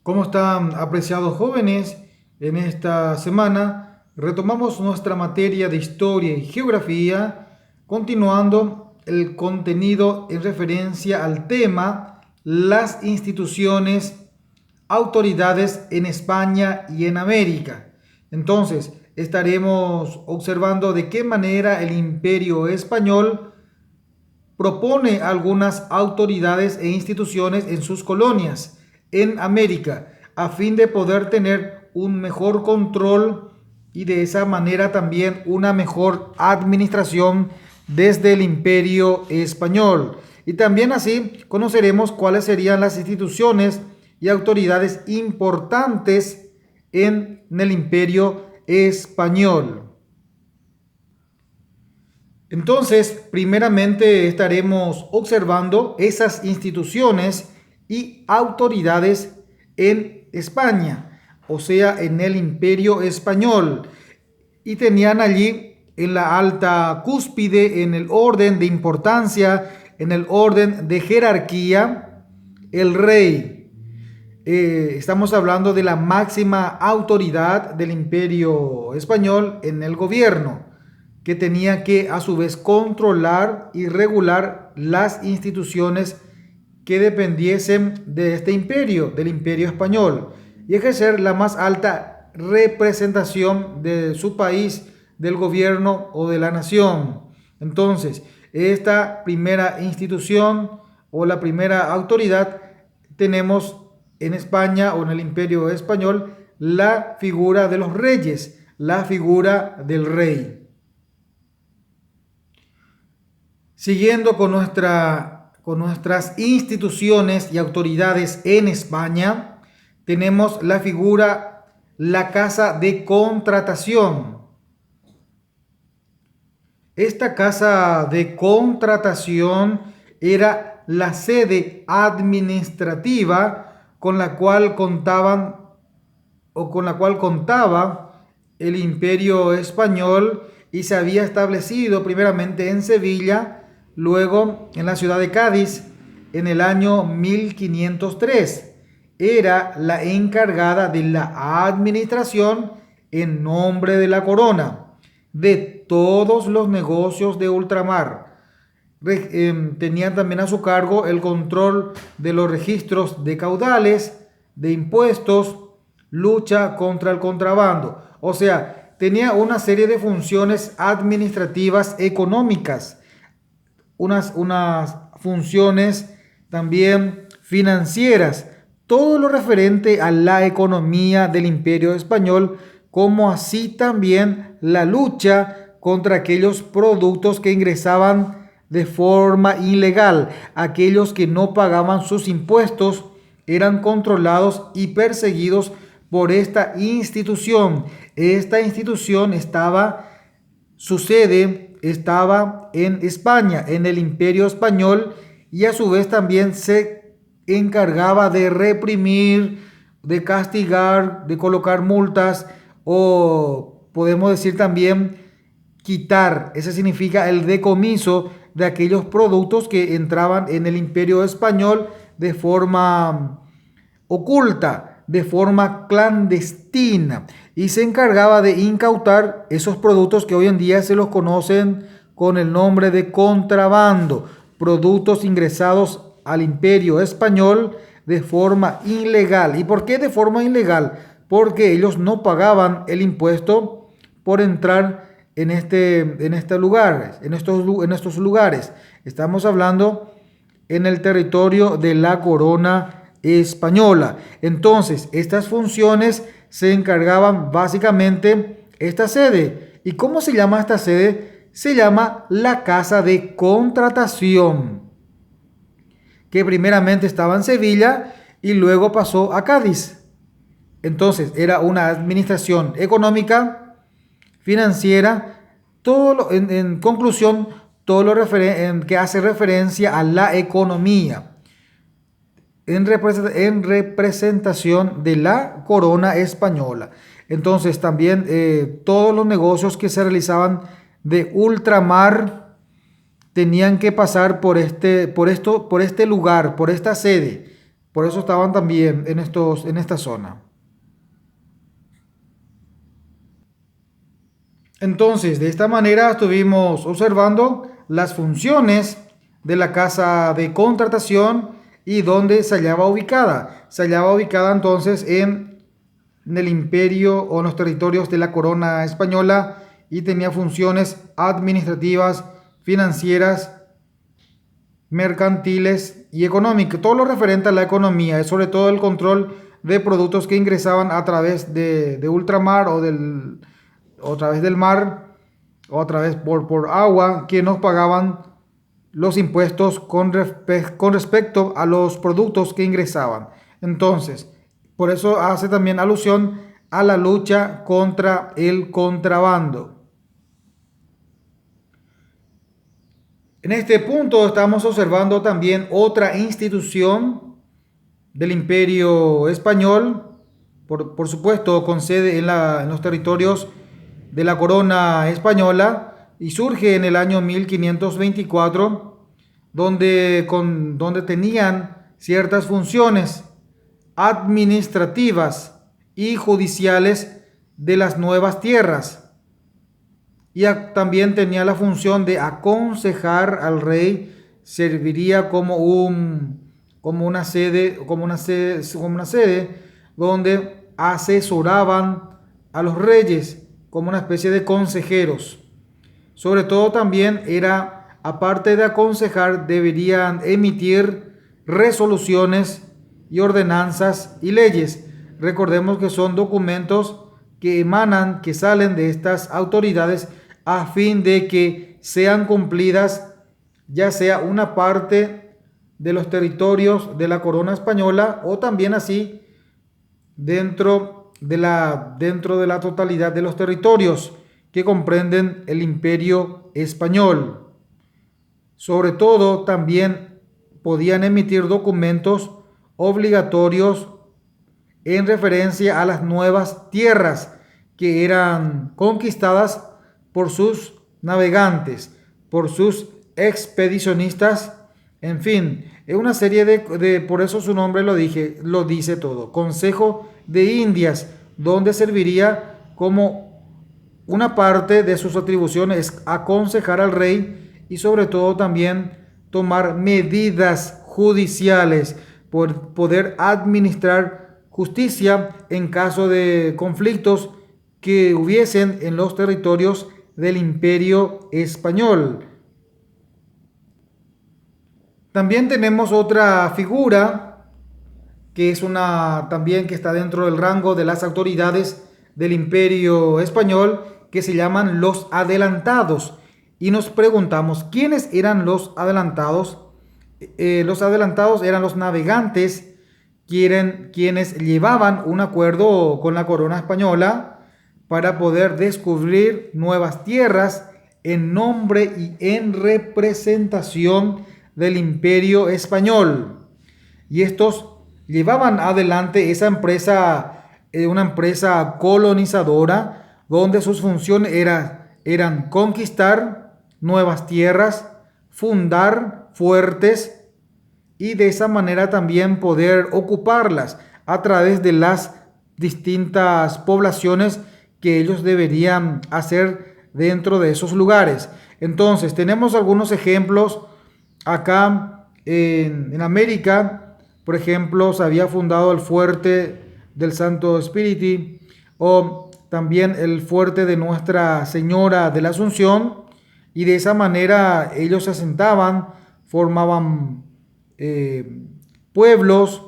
¿Cómo están, apreciados jóvenes? En esta semana retomamos nuestra materia de historia y geografía, continuando el contenido en referencia al tema las instituciones, autoridades en España y en América. Entonces, estaremos observando de qué manera el Imperio Español propone algunas autoridades e instituciones en sus colonias en América a fin de poder tener un mejor control y de esa manera también una mejor administración desde el Imperio Español. Y también así conoceremos cuáles serían las instituciones y autoridades importantes en el Imperio Español. Entonces, primeramente estaremos observando esas instituciones y autoridades en España, o sea, en el Imperio Español. Y tenían allí en la alta cúspide, en el orden de importancia, en el orden de jerarquía, el rey. Estamos hablando de la máxima autoridad del Imperio Español en el gobierno, que tenía que a su vez controlar y regular las instituciones que dependiesen de este imperio, del Imperio Español, y ejercer la más alta representación de su país, del gobierno o de la nación. Entonces, esta primera institución o la primera autoridad tenemos en España o en el Imperio Español la figura de los reyes, la figura del rey. Siguiendo con nuestras instituciones y autoridades en España, tenemos la figura, la Casa de Contratación. Esta Casa de Contratación era la sede administrativa con la cual contaba el Imperio Español y se había establecido primeramente en Sevilla, luego en la ciudad de Cádiz en el año 1503. Era la encargada de la administración en nombre de la corona de todos los negocios de ultramar. Tenían también a su cargo el control de los registros de caudales, de impuestos, lucha contra el contrabando. O sea, tenía una serie de funciones administrativas económicas, unas funciones también financieras, todo lo referente a la economía del Imperio Español, como así también la lucha contra aquellos productos que ingresaban de forma ilegal. Aquellos que no pagaban sus impuestos eran controlados y perseguidos por esta institución. Esta institución su sede estaba en España, en el Imperio Español, y a su vez también se encargaba de reprimir, de castigar, de colocar multas o podemos decir también quitar. Ese significa el decomiso de aquellos productos que entraban en el Imperio Español de forma oculta, de forma clandestina, y se encargaba de incautar esos productos que hoy en día se los conocen con el nombre de contrabando, productos ingresados al Imperio Español de forma ilegal. ¿Y por qué de forma ilegal? Porque ellos no pagaban el impuesto por entrar en este lugar, en estos lugares. Estamos hablando en el territorio de la corona española. Entonces, estas funciones se encargaban básicamente esta sede. ¿Y cómo se llama esta sede? Se llama la Casa de Contratación, que primeramente estaba en Sevilla y luego pasó a Cádiz. Entonces, era una administración económica, financiera, en conclusión, todo lo que hace referencia a la economía en representación de la corona española. Entonces también todos los negocios que se realizaban de ultramar tenían que pasar por este lugar, por esta sede. Por eso estaban también en esta zona. Entonces, de esta manera estuvimos observando las funciones de la casa de contratación y dónde se hallaba ubicada. Se hallaba ubicada entonces en el imperio o en los territorios de la corona española y tenía funciones administrativas, financieras, mercantiles y económicas. Todo lo referente a la economía, sobre todo el control de productos que ingresaban a través de ultramar o a través del mar o a través por agua, que nos pagaban los impuestos con respecto a los productos que ingresaban. Entonces, por eso hace también alusión a la lucha contra el contrabando. En este punto estamos observando también otra institución del Imperio Español, por supuesto con sede en los territorios de la corona española, y surge en el año 1524, donde tenían ciertas funciones administrativas y judiciales de las nuevas tierras. Y también tenía la función de aconsejar al rey, serviría como una sede donde asesoraban a los reyes como una especie de consejeros. Sobre todo también era, aparte de aconsejar, deberían emitir resoluciones y ordenanzas y leyes. Recordemos que son documentos que emanan, que salen de estas autoridades a fin de que sean cumplidas, ya sea una parte de los territorios de la corona española o también así dentro de la totalidad de los territorios que comprenden el Imperio Español. Sobre todo también podían emitir documentos obligatorios en referencia a las nuevas tierras que eran conquistadas por sus navegantes, por sus expedicionistas, en fin, es una serie por eso su nombre lo dice todo, Consejo de Indias, donde serviría como una parte de sus atribuciones aconsejar al rey y sobre todo también tomar medidas judiciales por poder administrar justicia en caso de conflictos que hubiesen en los territorios del Imperio Español. También tenemos otra figura que es también que está dentro del rango de las autoridades del Imperio Español, que se llaman los adelantados. Y nos preguntamos, ¿quiénes eran los adelantados? Los adelantados eran los navegantes, quienes llevaban un acuerdo con la corona española para poder descubrir nuevas tierras en nombre y en representación del Imperio Español. Y estos llevaban adelante esa empresa, una empresa colonizadora, donde sus funciones eran conquistar nuevas tierras, fundar fuertes y de esa manera también poder ocuparlas a través de las distintas poblaciones que ellos deberían hacer dentro de esos lugares. Entonces, tenemos algunos ejemplos acá en América. Por ejemplo, se había fundado el fuerte del Santo Espíritu o también el fuerte de Nuestra Señora de la Asunción, y de esa manera ellos se asentaban, formaban pueblos,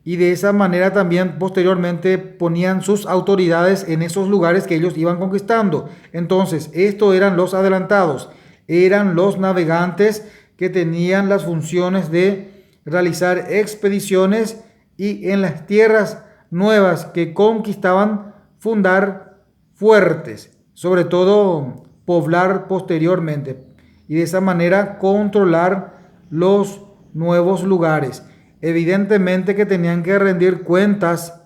y de esa manera también posteriormente ponían sus autoridades en esos lugares que ellos iban conquistando. Entonces, estos eran los adelantados, eran los navegantes que tenían las funciones de realizar expediciones y en las tierras nuevas que conquistaban fundar fuertes, sobre todo poblar posteriormente, y de esa manera controlar los nuevos lugares. Evidentemente que tenían que rendir cuentas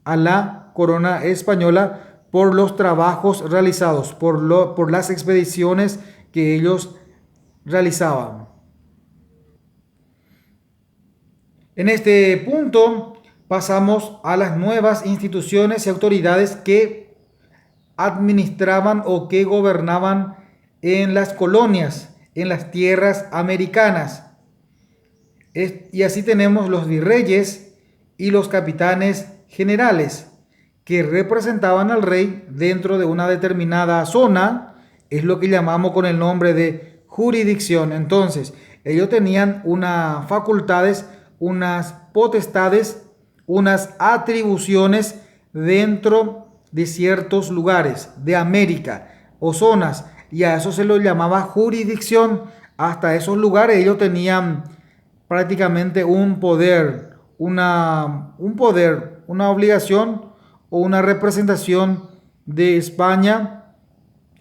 a la corona española por los trabajos realizados, por las expediciones que ellos realizaban. En este punto pasamos a las nuevas instituciones y autoridades que administraban o que gobernaban en las colonias, en las tierras americanas. Y así tenemos los virreyes y los capitanes generales que representaban al rey dentro de una determinada zona, es lo que llamamos con el nombre de jurisdicción. Entonces, ellos tenían unas facultades, unas potestades, unas atribuciones dentro de ciertos lugares de América o zonas, y a eso se lo llamaba jurisdicción. Hasta esos lugares ellos tenían prácticamente un poder, una obligación o una representación de España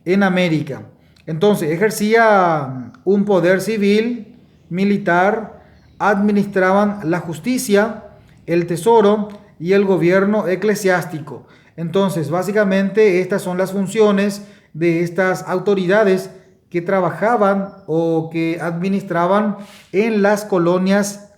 en América. Entonces ejercía un poder civil, militar, administraban la justicia, el tesoro y el gobierno eclesiástico. Entonces, básicamente estas son las funciones de estas autoridades que trabajaban o que administraban en las colonias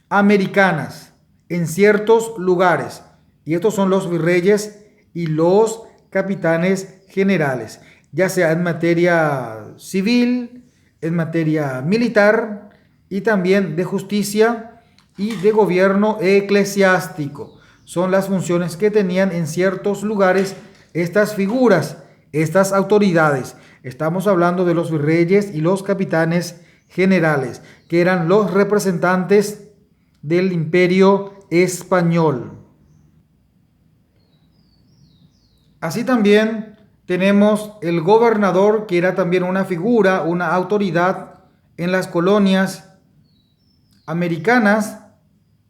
americanas, en ciertos lugares. Y estos son los virreyes y los capitanes generales, ya sea en materia civil, en materia militar y también de justicia y de gobierno eclesiástico. Son las funciones que tenían en ciertos lugares estas figuras, estas autoridades. Estamos hablando de los virreyes y los capitanes generales, que eran los representantes del Imperio Español. Así también tenemos el gobernador, que era también una figura, una autoridad en las colonias americanas,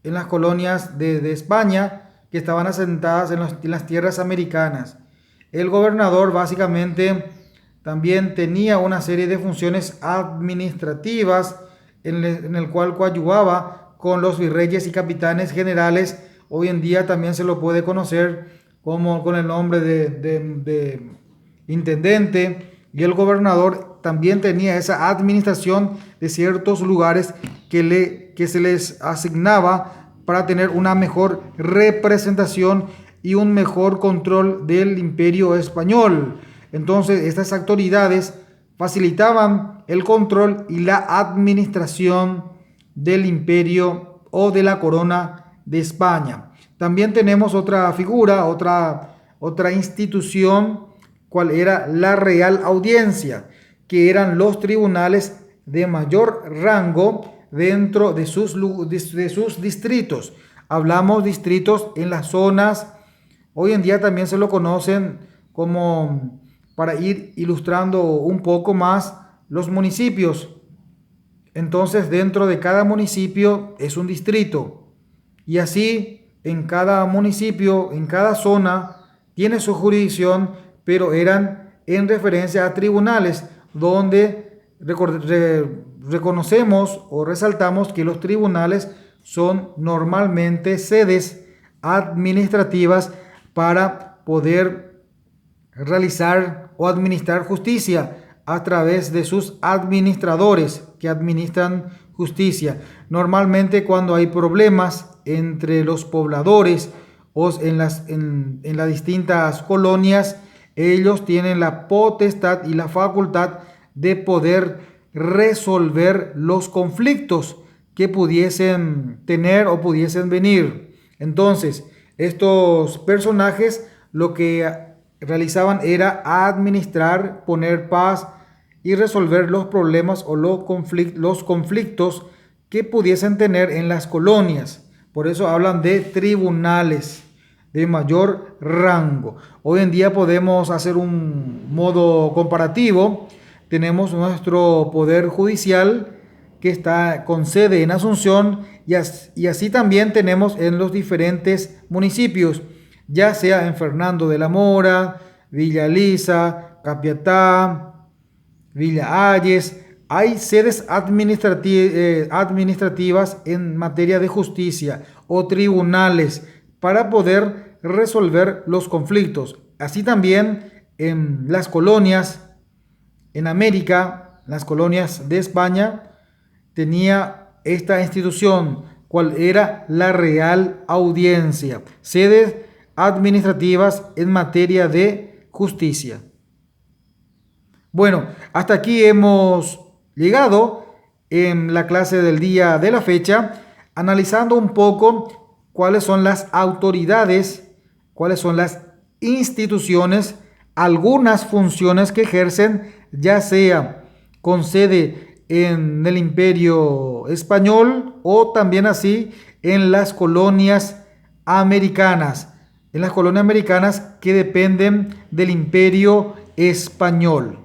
en las colonias de España, que estaban asentadas en las tierras americanas. El gobernador básicamente también tenía una serie de funciones administrativas en el cual coadyuvaba con los virreyes y capitanes generales. Hoy en día también se lo puede conocer como con el nombre de intendente, y el gobernador también tenía esa administración de ciertos lugares que se les asignaba para tener una mejor representación y un mejor control del Imperio Español. Entonces, estas autoridades facilitaban el control y la administración del imperio o de la corona de España. También tenemos otra figura, otra institución, cual era la Real Audiencia, que eran los tribunales de mayor rango dentro de sus distritos. Hablamos distritos en las zonas. Hoy en día también se lo conocen como, para ir ilustrando un poco más, los municipios. Entonces, dentro de cada municipio es un distrito. Y así, en cada municipio, en cada zona, tiene su jurisdicción, pero eran en referencia a tribunales, donde reconocemos o resaltamos que los tribunales son normalmente sedes administrativas para poder realizar o administrar justicia a través de sus administradores que administran justicia. Normalmente cuando hay problemas entre los pobladores o en las distintas colonias, ellos tienen la potestad y la facultad de poder resolver los conflictos que pudiesen tener o pudiesen venir. Entonces, estos personajes lo que realizaban era administrar, poner paz y resolver los problemas o los conflictos que pudiesen tener en las colonias. Por eso hablan de tribunales de mayor rango. Hoy en día podemos hacer un modo comparativo. Tenemos nuestro poder judicial que está con sede en Asunción, y así también tenemos en los diferentes municipios, ya sea en Fernando de la Mora, Villa Lisa, Capiatá, Villa Ayes. Hay sedes administrativas en materia de justicia o tribunales para poder resolver los conflictos. Así también en las colonias, en América, las colonias de España, tenía esta institución, ¿Cuál era la Real Audiencia? Sedes administrativas en materia de justicia. Bueno, hasta aquí hemos llegado en la clase del día de la fecha, analizando un poco cuáles son las autoridades, cuáles son las instituciones, algunas funciones que ejercen, ya sea con sede en el Imperio Español o también así en las colonias americanas, que dependen del Imperio Español.